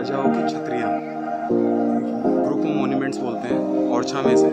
राजाओं की छतरियाँ, group of monuments बोलते हैं ओरछा में से।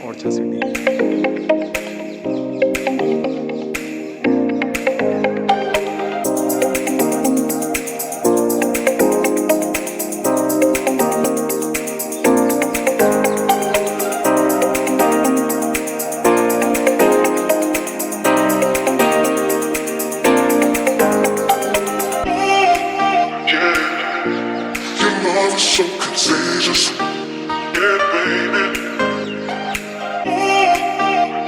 Orchha city so contagious. Yeah, baby.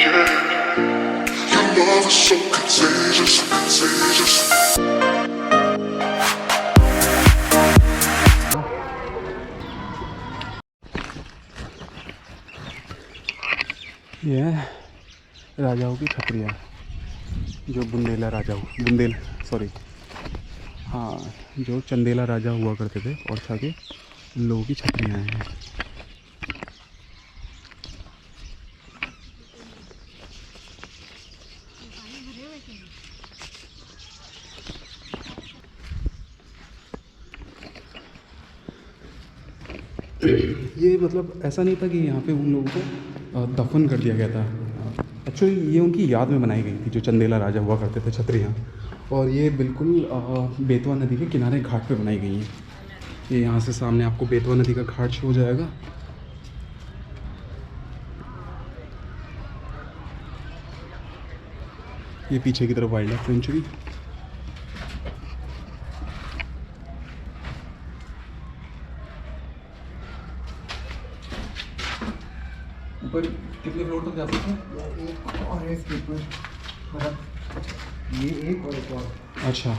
Yeah, your love is so contagious, contagious. ये राजाओं की छतरियाँ जो जो चंदेला राजा हुआ करते थे ओरछा के, लोगों की छतरियाँ हैं। ये मतलब ऐसा नहीं था कि यहाँ पे उन लोगों को दफन कर दिया गया था। एक्चुअली ये उनकी याद में बनाई गई थी, जो चंदेला राजा हुआ करते थे छतरियाँ। और ये बिल्कुल बेतवा नदी के किनारे घाट पे बनाई गई हैं। ये यहाँ से सामने आपको बेतवा नदी का घाट शो हो जाएगा। ये पीछे की तरफ वाइल्ड लाइफ सेंचुरी। ऊपर कितने फ्लोर तक जा सकते हैं? एक और है इसके ऊपर, मतलब ये एक और एक और। अच्छा,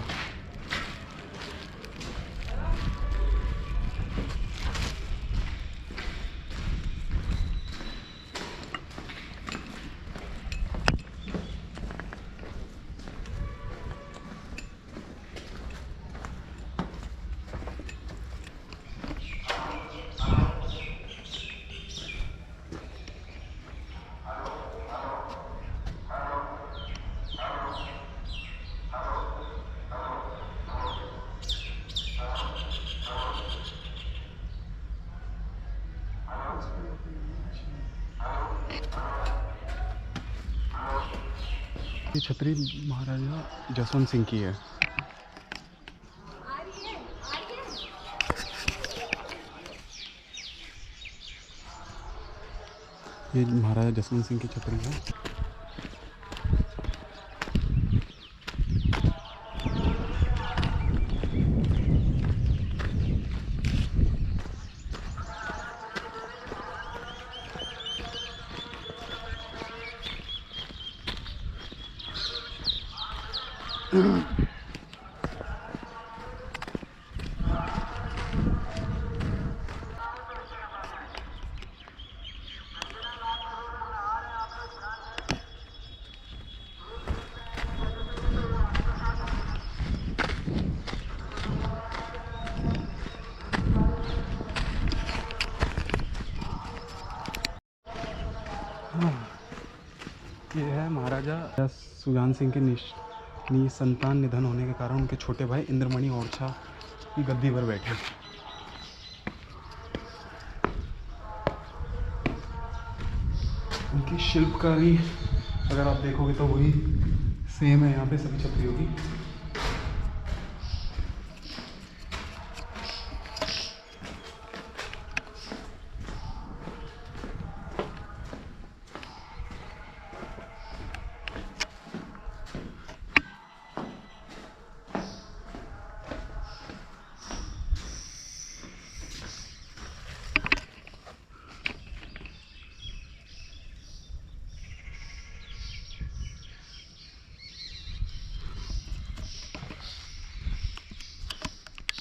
ये छतरी महाराजा जसवंत सिंह की है। ये महाराजा जसवंत सिंह की छतरी है। ये है महाराजा सुजान सिंह के संतान निधन होने के कारण उनके छोटे भाई इंद्रमणि ओरछा की गद्दी पर बैठे। उनकी शिल्पकारी अगर आप देखोगे तो वही सेम है यहाँ पे सभी छतरियों की।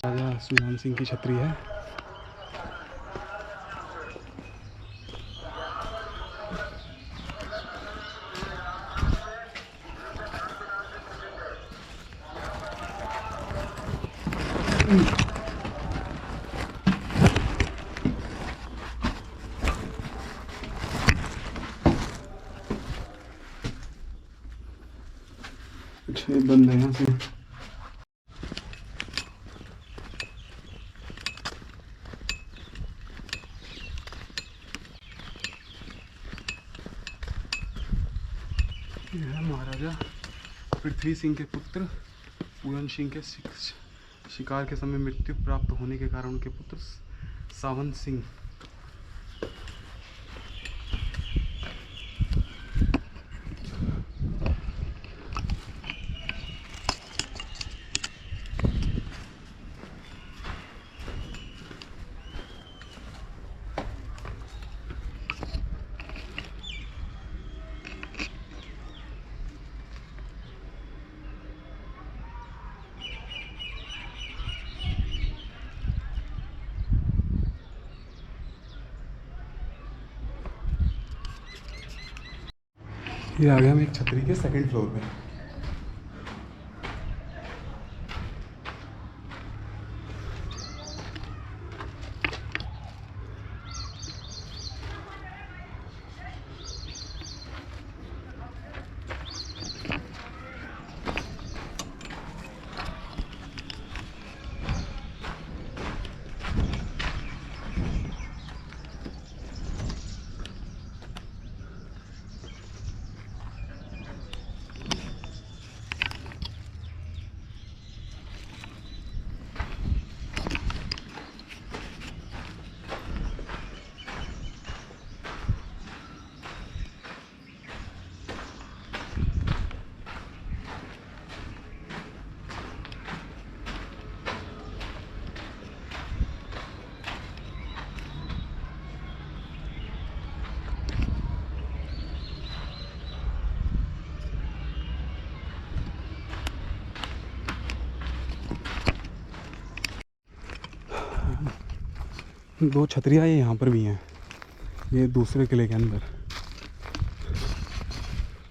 राजा सुजान सिंह की छतरी है। अच्छा, ये बंद है यहाँ से। ये है महाराजा पृथ्वी सिंह के पुत्र पूरन सिंह के शिकार के समय मृत्यु प्राप्त होने के कारण उनके पुत्र सावंत सिंह। ये आ गया हम एक छतरी के सेकंड फ्लोर पे। दो छतरियाँ ये यहाँ पर भी हैं, ये दूसरे किले के अंदर।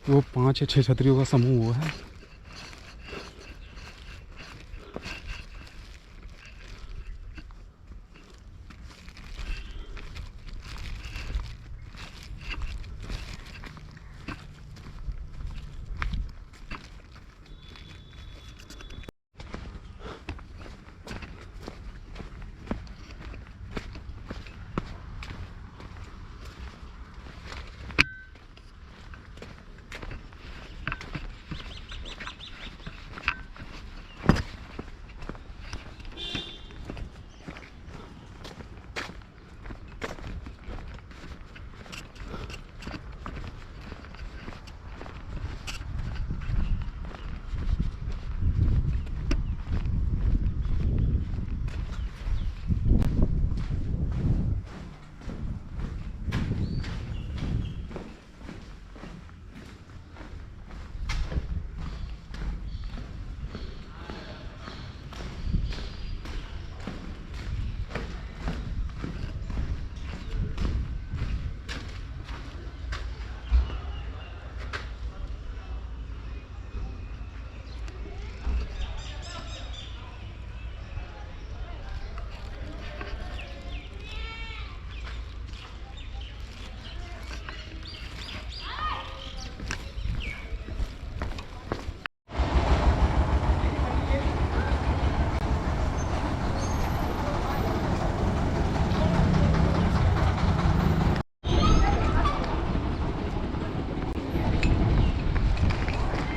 वो 5 या 6 छतरियों का समूह वो है।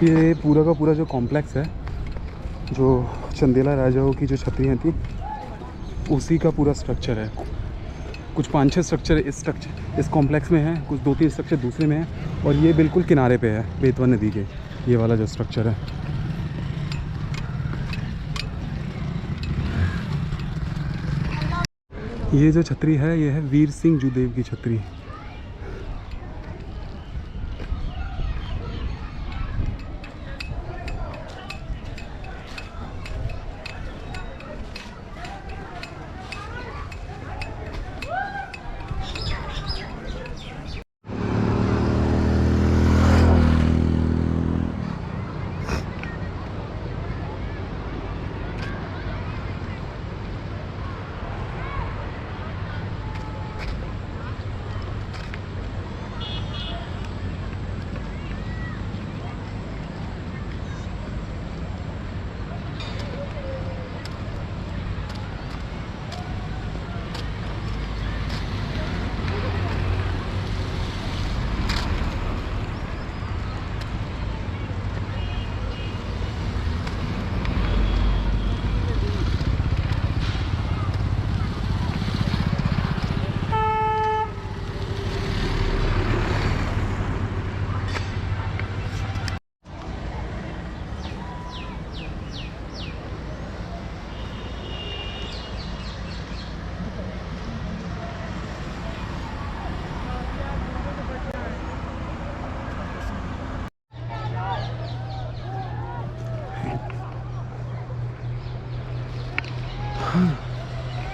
ये पूरा का पूरा जो कॉम्प्लेक्स है, जो चंदेला राजाओं की जो छतरियाँ थी, उसी का पूरा स्ट्रक्चर है। कुछ 5-6 स्ट्रक्चर इस कॉम्प्लेक्स में है, कुछ 2-3 स्ट्रक्चर दूसरे में है, और ये बिल्कुल किनारे पे है बेतवा नदी के, ये वाला जो स्ट्रक्चर है। ये जो छतरी है, ये है वीर सिंह जूदेव की छतरी।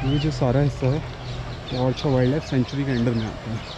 ये जो सारा हिस्सा है ये ओरछा वाइल्ड लाइफ सेंचुरी के अंडर में आता है।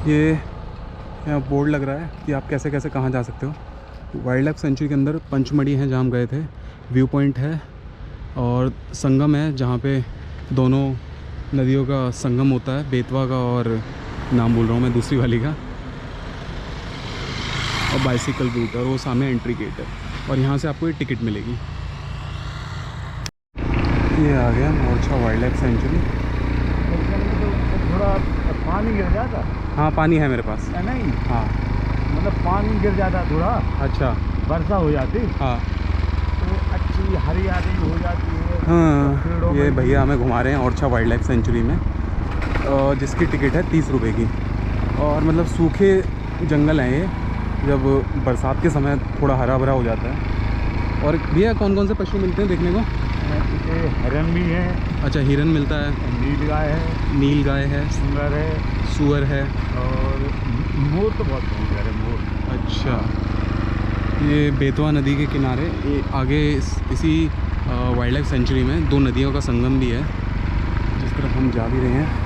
ये यहाँ बोर्ड लग रहा है कि आप कैसे कैसे कहाँ जा सकते हो। वाइल्ड लाइफ सेंचुरी के अंदर पंचमढ़ी है जहाँ हम गए थे, व्यू पॉइंट है और संगम है जहाँ पे दोनों नदियों का संगम होता है, बेतवा का और नाम भूल रहा हूँ मैं दूसरी वाली का, और बाइसिकल रूट और वो सामने एंट्री गेट है और यहाँ से आपको ये टिकट मिलेगी। ये आ गया ओरछा वाइल्ड लाइफ सेंचुरी। थोड़ा पानी गिर जाता। हाँ पानी है मेरे पास। नहीं हाँ मतलब पानी गिर जाता थोड़ा, अच्छा वर्षा हो जाती हाँ तो अच्छी हरियाली हो जाती है। हाँ। ये भैया हमें घुमा रहे हैं ओरछा वाइल्ड लाइफ सेंचुरी में, जिसकी टिकट है 30 रुपये की। और मतलब सूखे जंगल हैं ये, जब बरसात के समय थोड़ा हरा भरा हो जाता है। और भैया कौन कौन से पशु मिलते हैं देखने को? हिरन भी है। अच्छा हिरन मिलता है, नील गाय है, नील गाय है, सुअर है और मोर तो बहुत सुंदर है मोर। अच्छा ये बेतवा नदी के किनारे ये आगे इसी वाइल्ड लाइफ सेंचुरी में दो नदियों का संगम भी है, जिस तरफ हम जा भी रहे हैं।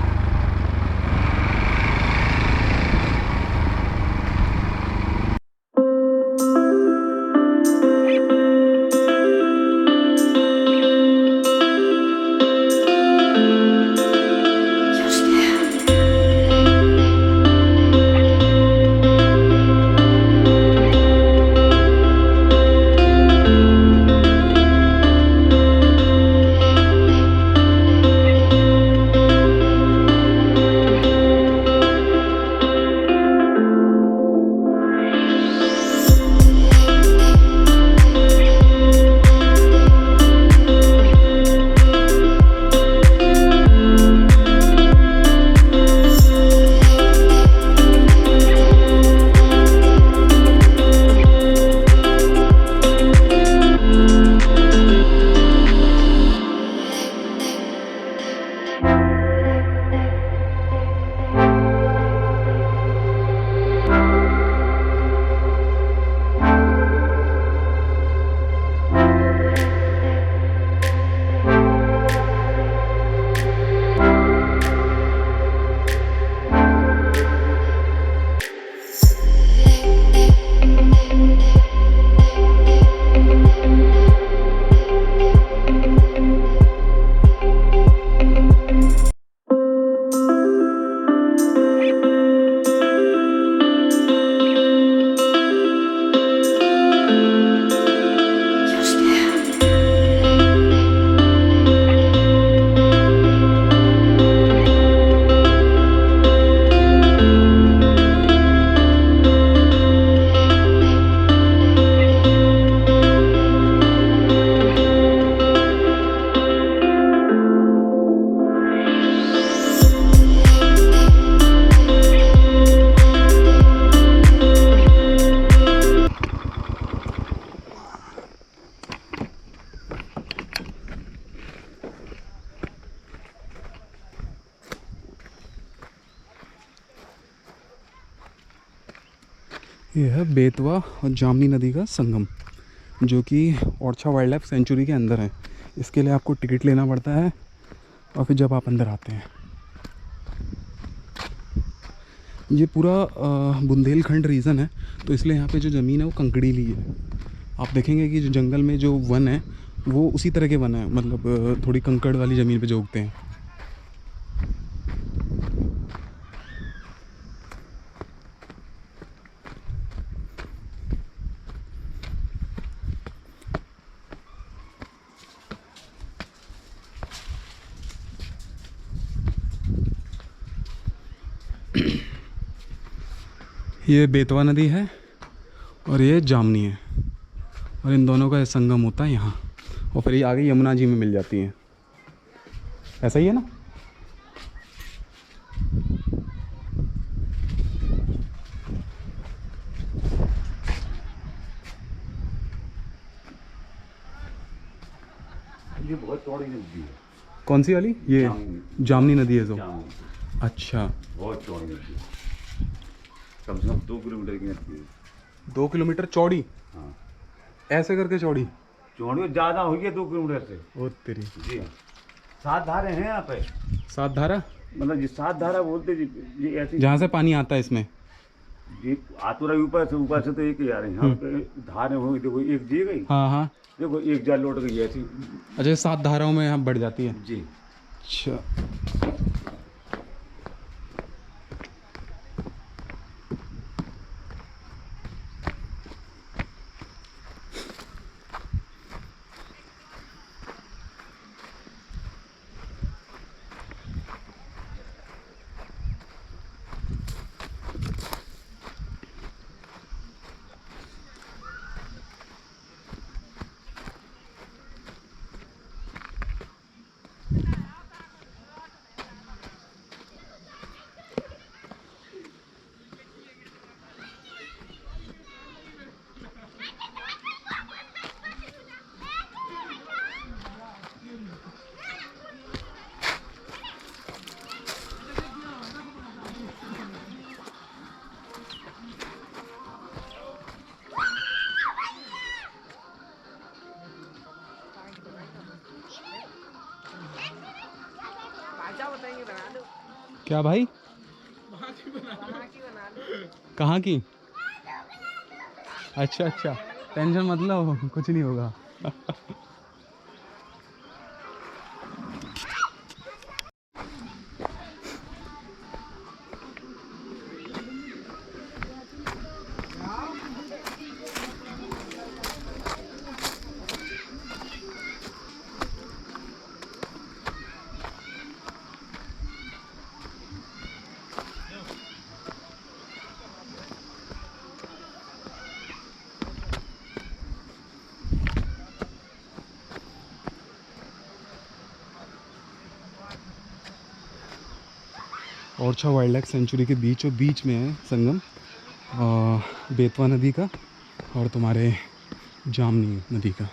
ये है बेतवा और जामनी नदी का संगम, जो कि ओरछा वाइल्ड लाइफ सेंचुरी के अंदर है। इसके लिए आपको टिकट लेना पड़ता है और फिर जब आप अंदर आते हैं, ये पूरा बुंदेलखंड रीजन है, तो इसलिए यहाँ पे जो ज़मीन है वो कंकड़ीली है। आप देखेंगे कि जो जंगल में जो वन है वो उसी तरह के वन है, मतलब थोड़ी कंकड़ वाली ज़मीन पे जो उगते हैं। ये बेतवा नदी है और ये जामनी है, और इन दोनों का संगम होता है यहाँ, और फिर ये आगे यमुना जी में मिल जाती हैं। ऐसा ही है ना? ये बहुत चौड़ी नदी है। कौन सी वाली? ये जामनी नदी है जो। जामनी अच्छा, बहुत चौड़ी नदी है, कम से कम 2 किलोमीटर की नदी है। 2 किलोमीटर चौड़ी? हाँ, ऐसे करके चौड़ी? चौड़ी ज़्यादा हुई है 2 किलोमीटर से। ओ तेरी। जी हाँ, 7 धारे हैं यहाँ पे। 7 धारा? मतलब ये 7 धारा बोलते जी, ये ऐसी जहाँ से पानी आता है इसमें? ये आ तो रही ऊपर से तो एक ही आ रही है। यहाँ पे धारे हुई, देखो एक जी गई, हाँ हाँ। देखो एक जाल लौट गई ऐसी। अच्छा, 7 धाराओं में यहाँ बढ़ जाती है? जी। अच्छा। क्या भाई? कहाँ की? अच्छा अच्छा, टेंशन मत लो, कुछ नहीं होगा। ओरछा वाइल्ड लाइफ सेंचुरी के बीचों बीच में है संगम बेतवा नदी का और तुम्हारे जामनी नदी का।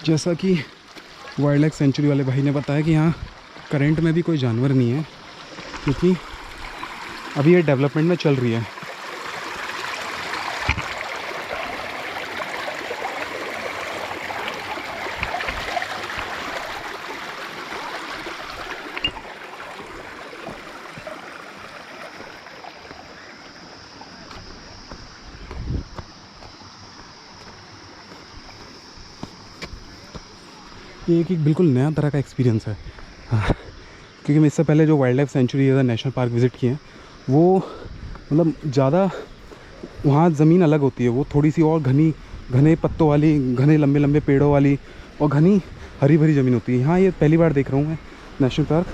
जैसा कि वाइल्ड लाइफ सेंचुरी वाले भाई ने बताया कि यहाँ करंट में भी कोई जानवर नहीं है, क्योंकि अभी ये डेवलपमेंट में चल रही है। ये एक बिल्कुल नया तरह का एक्सपीरियंस है। हाँ, क्योंकि मैं इससे पहले जो वाइल्ड लाइफ सेंचुरी या नेशनल पार्क विज़िट किए हैं वो मतलब ज़्यादा वहाँ ज़मीन अलग होती है, वो थोड़ी सी और घने पत्तों वाली, घने लंबे लंबे पेड़ों वाली और घनी हरी भरी ज़मीन होती है। यहाँ ये पहली बार देख रहा हूँ मैं नेशनल पार्क।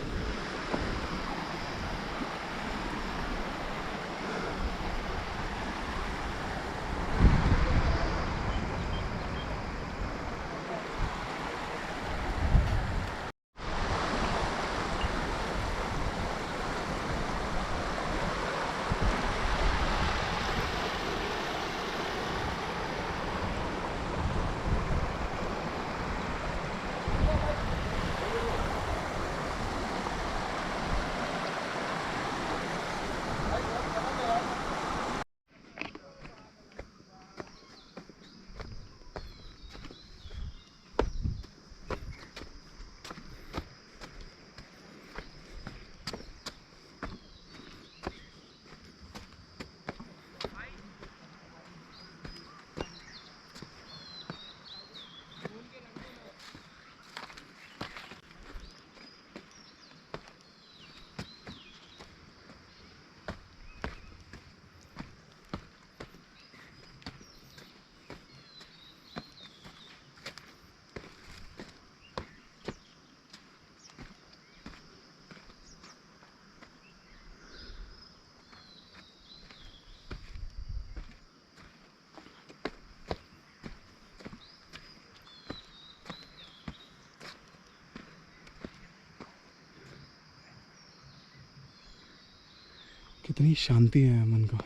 कितनी शांति है मन का।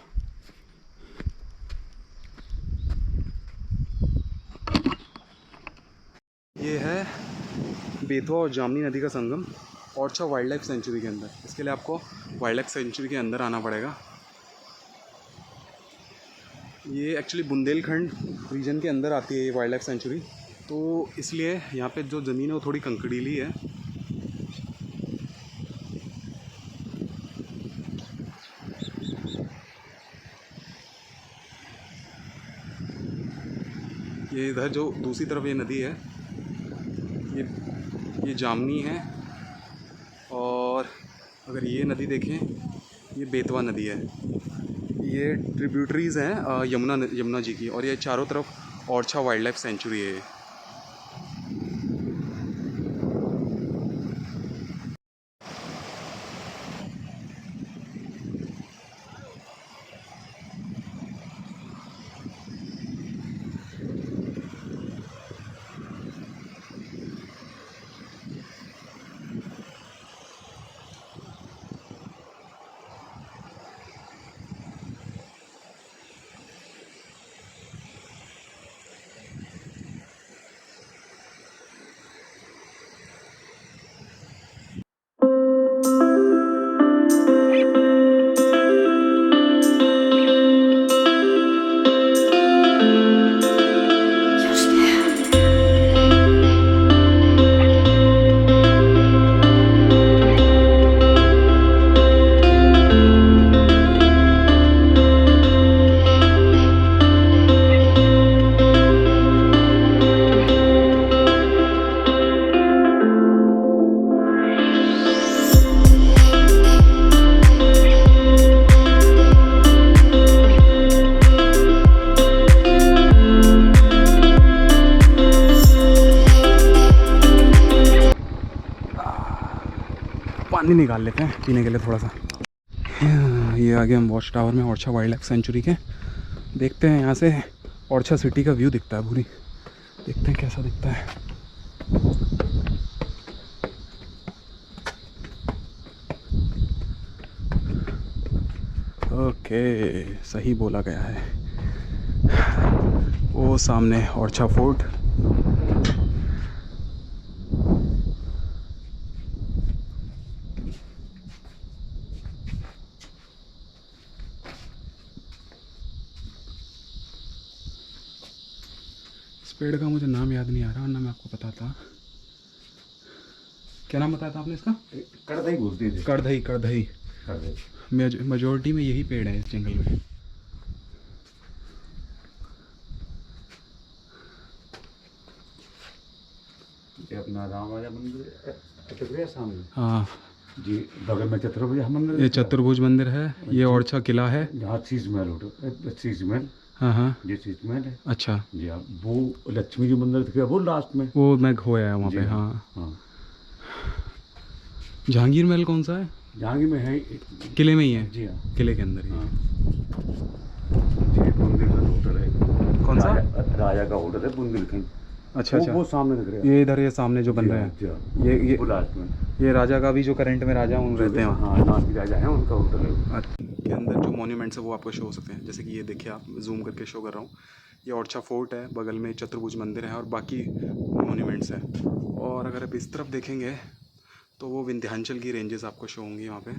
ये है बेतवा और जामनी नदी का संगम ओरछा वाइल्ड लाइफ सेंचुरी के अंदर। इसके लिए आपको वाइल्ड लाइफ सेंचुरी के अंदर आना पड़ेगा। ये एक्चुअली बुंदेलखंड रीजन के अंदर आती है ये वाइल्ड लाइफ सेंचुरी, तो इसलिए यहाँ पे जो ज़मीन है वो थोड़ी कंकड़ीली है। ये इधर जो दूसरी तरफ ये नदी है ये जामनी है, और अगर ये नदी देखें ये बेतवा नदी है। ये ट्रिब्यूटरीज़ हैं यमुना जी की, और ये चारों तरफ ओरछा वाइल्ड लाइफ सेंचुरी है। पानी निकाल लेते हैं पीने के लिए थोड़ा सा। ये आगे हम वॉच टावर में ओरछा वाइल्ड लाइफ सेंचुरी के। देखते हैं यहाँ से ओरछा सिटी का व्यू दिखता है पूरी। देखते हैं कैसा दिखता है। ओके, सही बोला गया है। वो सामने ओरछा फोर्ट। पेड़ का मुझे नाम याद नहीं आ रहा, वरना मैं आपको बताता। क्या नाम बताया था आपने इसका? करधई बोलते थे। करधई। मेजोरिटी में यही पेड़ है इस जंगल में। ये अपना राम राजा मंदिर सामने। हाँ जी, बगल में चतुर्भुज मंदिर। ये चतुर्भुज मंदिर है। ये ओरछा किला है जहाँ शीश महल होटल, शीश महल। हाँ ये शीश महल है। अच्छा जी हाँ, वो लक्ष्मी जी मंदिर दिखा वो लास्ट में। वो मैं खोया है वहाँ पे। हाँ जहांगीर महल कौन सा है? जहांगीर में है, किले में ही है। जी हाँ, किले के अंदर ही। जी बुंदेलखंड होटल है। कौन सा? राजा का होटल है बुंदेलखंड। अच्छा वो सामने दिख रहा है। ये इधर ये सामने जो बन रहे हैं ये वो लास्ट में। ये राजा का भी जो करंट में राजा उन रहते हैं वहाँ। हाँ, नाम की राजा है उनका होटल है। के अंदर जो मॉन्यूमेंट्स है वो आपको शो हो सकते हैं। जैसे कि ये देखिए, आप जूम करके शो कर रहा हूँ। ये ओरछा फोर्ट है, बगल में चतुर्भुज मंदिर है और बाकी मॉन्यूमेंट्स हैं। और अगर आप इस तरफ देखेंगे तो वो विंध्याचल की रेंजेस आपको शो होंगी वहाँ पे।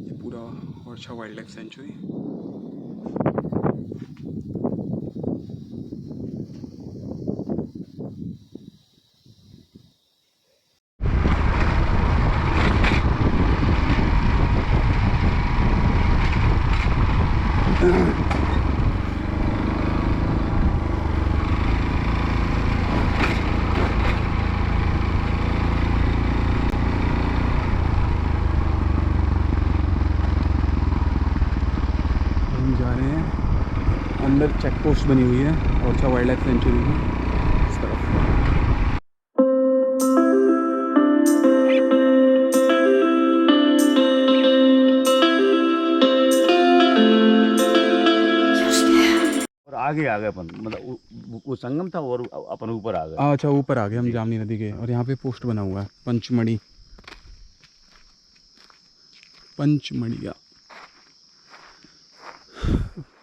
ये पूरा ओरछा वाइल्ड लाइफ सेंचुरी। जा रहे हैं अंदर। चेक पोस्ट बनी हुई है ओरछा वाइल्ड लाइफ सेंचुरी में इस तरफ। और आगे आ गए अपन, मतलब वो संगम था और अपन ऊपर आ गए। अच्छा ऊपर आ गए हम जामनी नदी के। और यहाँ पे पोस्ट बना हुआ है पंचमढ़ी, पंचमढ़िया,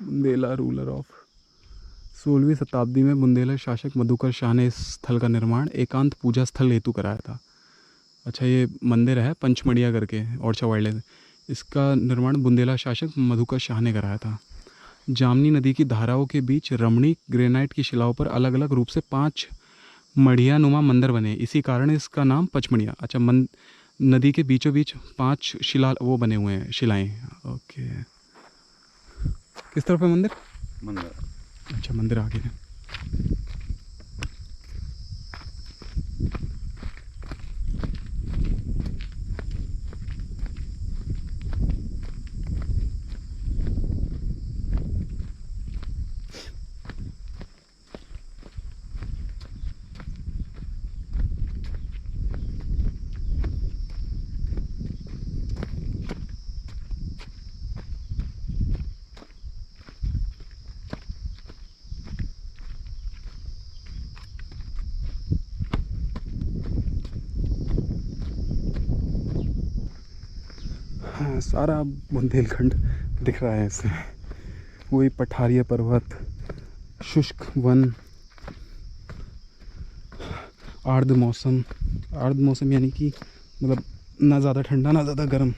बुंदेला रूलर ऑफ। 16वीं शताब्दी में बुंदेला शासक मधुकर शाह ने इस स्थल का निर्माण एकांत पूजा स्थल हेतु कराया था। अच्छा ये मंदिर है पंचमढ़िया करके ओरछा वाइल्ड, इसका निर्माण बुंदेला शासक मधुकर शाह ने कराया था। जामनी नदी की धाराओं के बीच रमणीक ग्रेनाइट की शिलाओं पर अलग अलग रूप से 5 मढ़िया नुमा मंदिर बने, इसी कारण इसका नाम पचमढ़िया। अच्छा नदी के बीचों बीच 5 शिला वो बने हुए हैं, शिलाएं। ओके, किस तरफ है मंदिर? मंदिर। अच्छा मंदिर आगे है। हाँ, सारा बुंदेलखंड दिख रहा है इससे। वही पठारिया पर्वत, शुष्क वन, आर्द्र मौसम यानी कि मतलब ना ज़्यादा ठंडा ना ज़्यादा गर्म।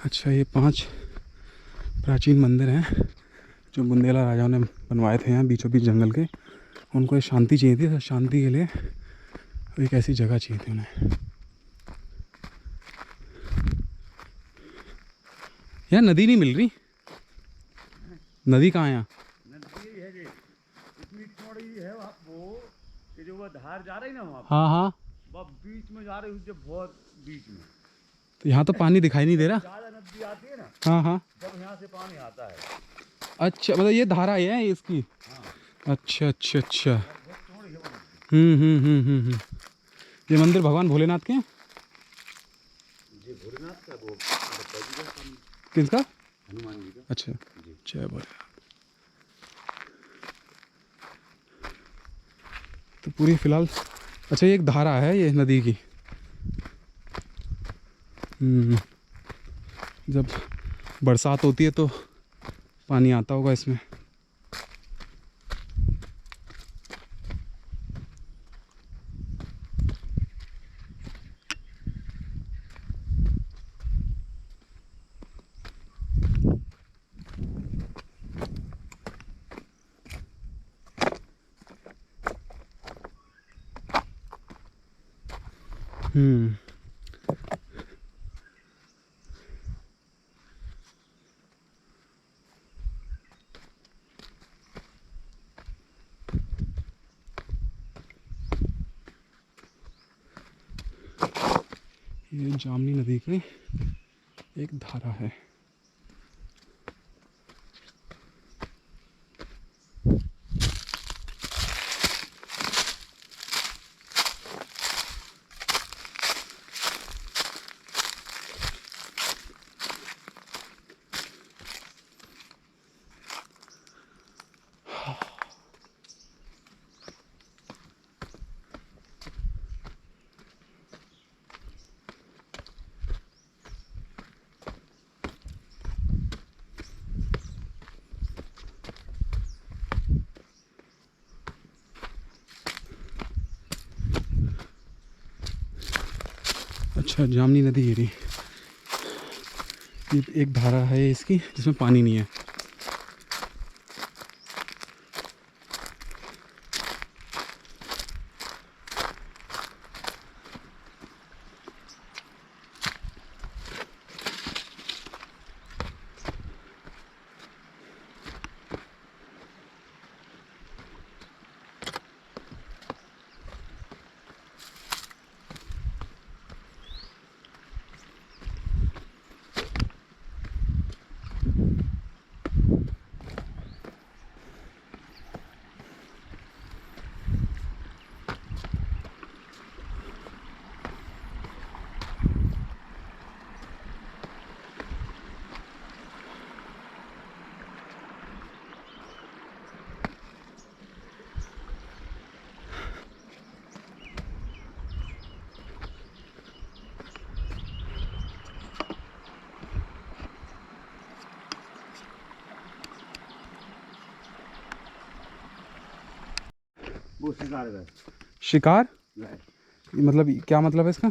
अच्छा ये 5 प्राचीन मंदिर हैं जो बुंदेला राजाओं ने बनवाए थे यहाँ बीचों बीच जंगल के। उनको ये शांति चाहिए थी, तो शांति के लिए एक ऐसी जगह चाहिए थी उन्हें। यार नदी नहीं मिल रही, नदी कहाँ है यहाँ? नदी है जी, इतनी चौड़ी है वो कि जो वो धार जा रही ना वहाँ, हाँ हाँ, वह बीच में जा रही है, बहुत बीच में। तो यहाँ तो पानी दिखाई नहीं दे रहा। ज्यादा नदी आती है ना, हाँ हाँ, जब यहाँ से पानी आता है। अच्छा मतलब ये धारा है इसकी। हाँ। अच्छा अच्छा अच्छा। बहुत चौड़ी है वो नदी। ये मंदिर भगवान भोलेनाथ के हैं? जी भोलेनाथ का, वो किसका? हनुमान जी का। अच्छा, जी। जय भोलेनाथ। तो पूरी फिलहाल अच्छा ये एक धारा है ये नदी की। जब बरसात होती है तो पानी आता होगा इसमें। ये जामनी नदी की एक धारा है। अच्छा जामनी नदी ये रही, ये एक धारा है इसकी जिसमें पानी नहीं है। वो शिकार गए शिकार गए। मतलब क्या मतलब है इसका?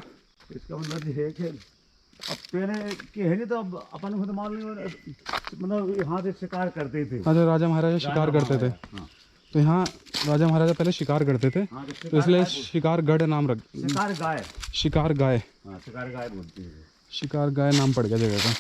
इसका मतलब ये है कि अब पहले के है नहीं तो अब अपन को तो मालूम नहीं, मतलब यहाँ से शिकार करते थे। अच्छा, राजा महाराजा शिकार करते थे। हाँ तो यहाँ राजा महाराजा पहले शिकार करते थे, हाँ, तो इसलिए गाय शिकारगढ़ नाम रख, शिकार गाय, शिकार गाय, हाँ शिकार गाय बोलते हैं। शिकार गाय नाम पड़ गया जगह का।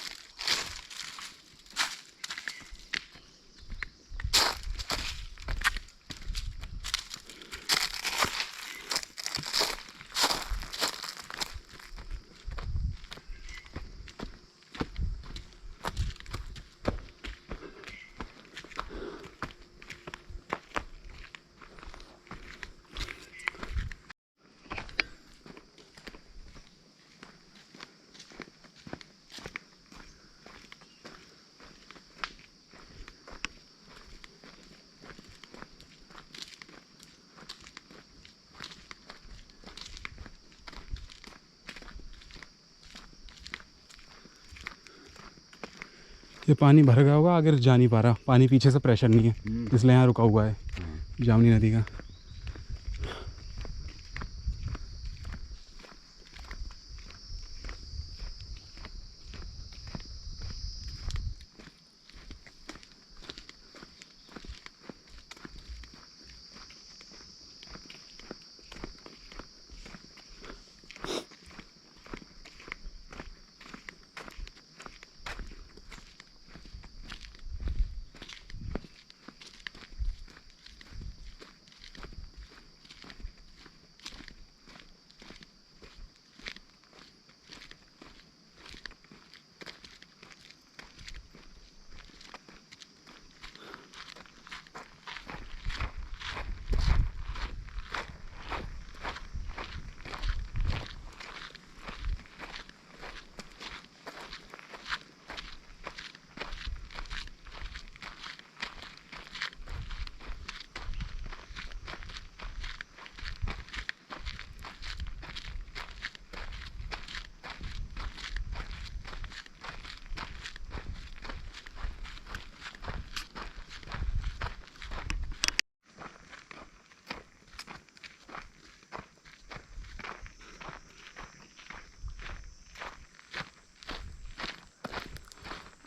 ये पानी भर गया होगा, आगे जा नहीं पा रहा, पानी पीछे से प्रेशर नहीं है, इसलिए यहाँ रुका हुआ है जामनी नदी का।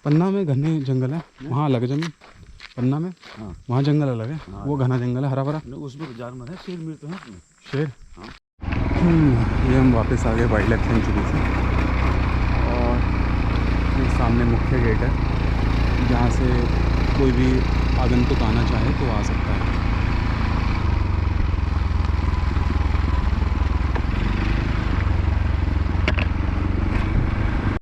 पन्ना में घने जंगल है, वहाँ अलग है जमीन। पन्ना में हाँ वहाँ जंगल अलग है, हाँ। वो घना जंगल है हरा भरा। उसमें तो जानवर है, शेर मिर तो है उसमें। शेर। हाँ। ये हम वापस आ गए वाइल्ड लाइफ सेंचुरी से, और ये सामने मुख्य गेट है जहाँ से कोई भी आगंतुक आना चाहे तो आ सकता है।